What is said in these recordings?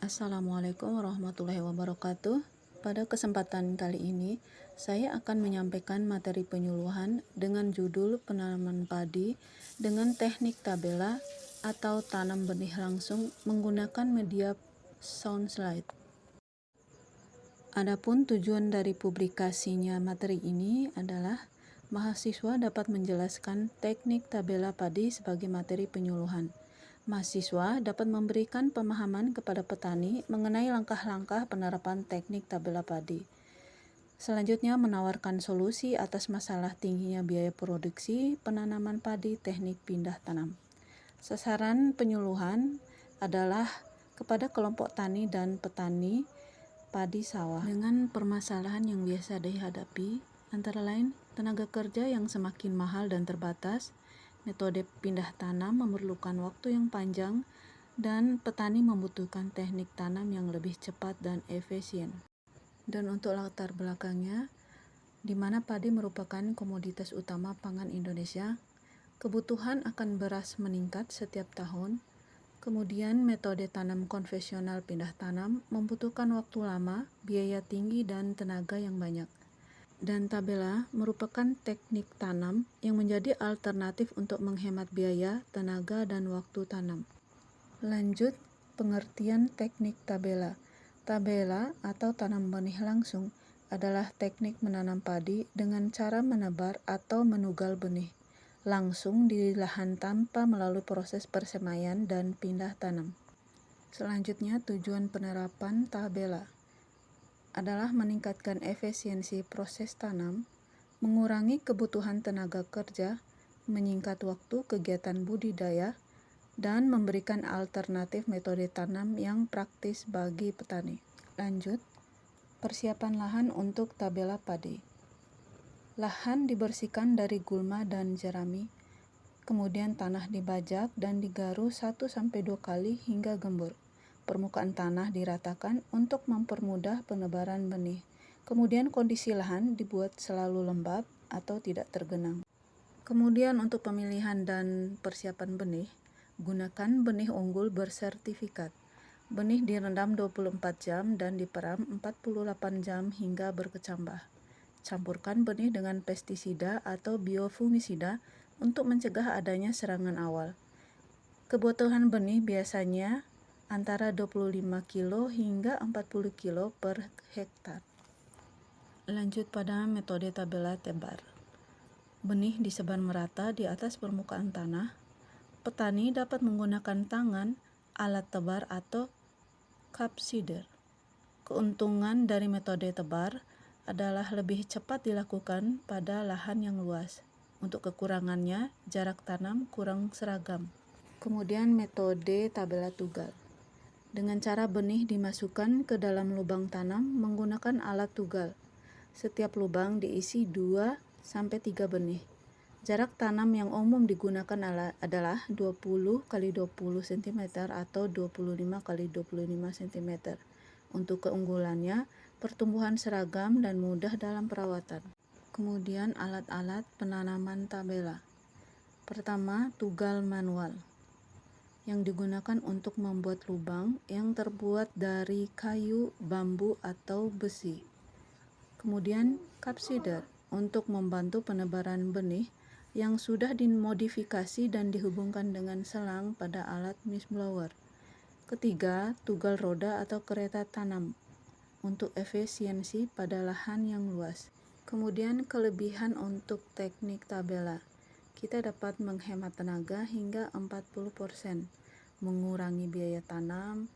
Assalamualaikum warahmatullahi wabarakatuh. Pada kesempatan kali ini, saya akan menyampaikan materi penyuluhan dengan judul penanaman padi dengan teknik tabela atau tanam benih langsung menggunakan media sound slide. Adapun tujuan dari publikasinya materi ini adalah mahasiswa dapat menjelaskan teknik tabela padi sebagai materi penyuluhan. Mahasiswa dapat memberikan pemahaman kepada petani mengenai langkah-langkah penerapan teknik tabela padi. Selanjutnya menawarkan solusi atas masalah tingginya biaya produksi penanaman padi teknik pindah tanam. Sasaran penyuluhan adalah kepada kelompok tani dan petani padi sawah dengan permasalahan yang biasa dihadapi, antara lain tenaga kerja yang semakin mahal dan terbatas, metode pindah tanam memerlukan waktu yang panjang, dan petani membutuhkan teknik tanam yang lebih cepat dan efisien. Dan untuk latar belakangnya, di mana padi merupakan komoditas utama pangan Indonesia, kebutuhan akan beras meningkat setiap tahun. Kemudian metode tanam konvensional pindah tanam membutuhkan waktu lama, biaya tinggi, dan tenaga yang banyak. Dan tabela merupakan teknik tanam yang menjadi alternatif untuk menghemat biaya, tenaga, dan waktu tanam. Lanjut, pengertian teknik tabela. Tabela atau tanam benih langsung adalah teknik menanam padi dengan cara menebar atau menugal benih langsung di lahan tanpa melalui proses persemaian dan pindah tanam. Selanjutnya, tujuan penerapan tabela adalah meningkatkan efisiensi proses tanam, mengurangi kebutuhan tenaga kerja, menyingkat waktu kegiatan budidaya, dan memberikan alternatif metode tanam yang praktis bagi petani. Lanjut, persiapan lahan untuk tabela padi. Lahan dibersihkan dari gulma dan jerami, kemudian tanah dibajak dan digaru 1-2 kali hingga gembur. Permukaan tanah diratakan untuk mempermudah penebaran benih. Kemudian kondisi lahan dibuat selalu lembab atau tidak tergenang. Kemudian untuk pemilihan dan persiapan benih, gunakan benih unggul bersertifikat. Benih direndam 24 jam dan diperam 48 jam hingga berkecambah. Campurkan benih dengan pestisida atau biofungisida untuk mencegah adanya serangan awal. Kebutuhan benih biasanya antara 25 kilo hingga 40 kilo per hektar. Lanjut pada metode tabela tebar. Benih disebar merata di atas permukaan tanah. Petani dapat menggunakan tangan, alat tebar atau cup seeder. Keuntungan dari metode tebar adalah lebih cepat dilakukan pada lahan yang luas. Untuk kekurangannya, jarak tanam kurang seragam. Kemudian metode tabela tugal. Dengan cara benih dimasukkan ke dalam lubang tanam menggunakan alat tugal. Setiap lubang diisi 2-3 benih. Jarak tanam yang umum digunakan adalah 20 x 20 cm atau 25 x 25 cm. Untuk keunggulannya, pertumbuhan seragam dan mudah dalam perawatan. Kemudian alat-alat penanaman tabela. Pertama, tugal manual yang digunakan untuk membuat lubang yang terbuat dari kayu, bambu, atau besi. Kemudian cup seeder untuk membantu penebaran benih yang sudah dimodifikasi dan dihubungkan dengan selang pada alat mist blower. Ketiga, tugal roda atau kereta tanam untuk efisiensi pada lahan yang luas. Kemudian kelebihan untuk teknik tabela. Kita dapat menghemat tenaga hingga 40%, mengurangi biaya tanam,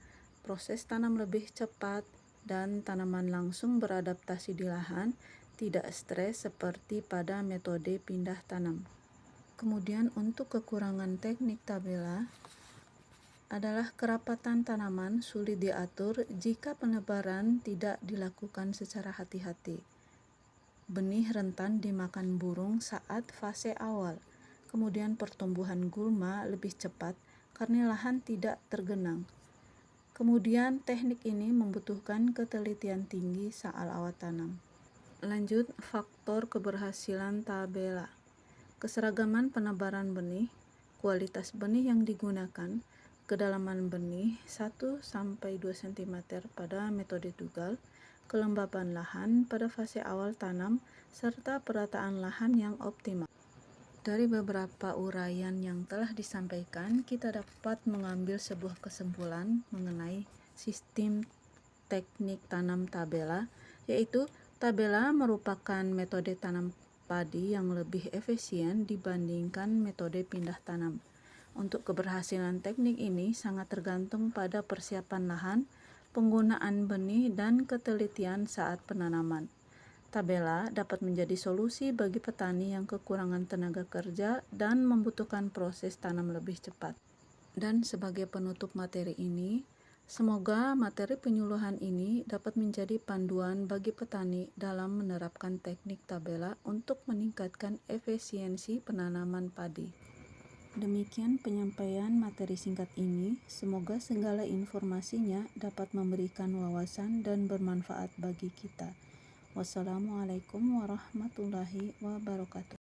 proses tanam lebih cepat, dan tanaman langsung beradaptasi di lahan, tidak stres seperti pada metode pindah tanam. Kemudian untuk kekurangan teknik tabela adalah kerapatan tanaman sulit diatur jika penebaran tidak dilakukan secara hati-hati. Benih rentan dimakan burung saat fase awal. Kemudian pertumbuhan gulma lebih cepat karena lahan tidak tergenang. Kemudian teknik ini membutuhkan ketelitian tinggi saat awal tanam. Lanjut, faktor keberhasilan tabela. Keseragaman penebaran benih, kualitas benih yang digunakan, kedalaman benih 1-2 cm pada metode tugal, kelembaban lahan pada fase awal tanam, serta perataan lahan yang optimal. Dari beberapa uraian yang telah disampaikan, kita dapat mengambil sebuah kesimpulan mengenai sistem teknik tanam tabela, yaitu tabela merupakan metode tanam padi yang lebih efisien dibandingkan metode pindah tanam. Untuk keberhasilan teknik ini sangat tergantung pada persiapan lahan, penggunaan benih, dan ketelitian saat penanaman. Tabela dapat menjadi solusi bagi petani yang kekurangan tenaga kerja dan membutuhkan proses tanam lebih cepat. Dan sebagai penutup materi ini, semoga materi penyuluhan ini dapat menjadi panduan bagi petani dalam menerapkan teknik tabela untuk meningkatkan efisiensi penanaman padi. Demikian penyampaian materi singkat ini. Semoga segala informasinya dapat memberikan wawasan dan bermanfaat bagi kita. Wassalamualaikum warahmatullahi wabarakatuh.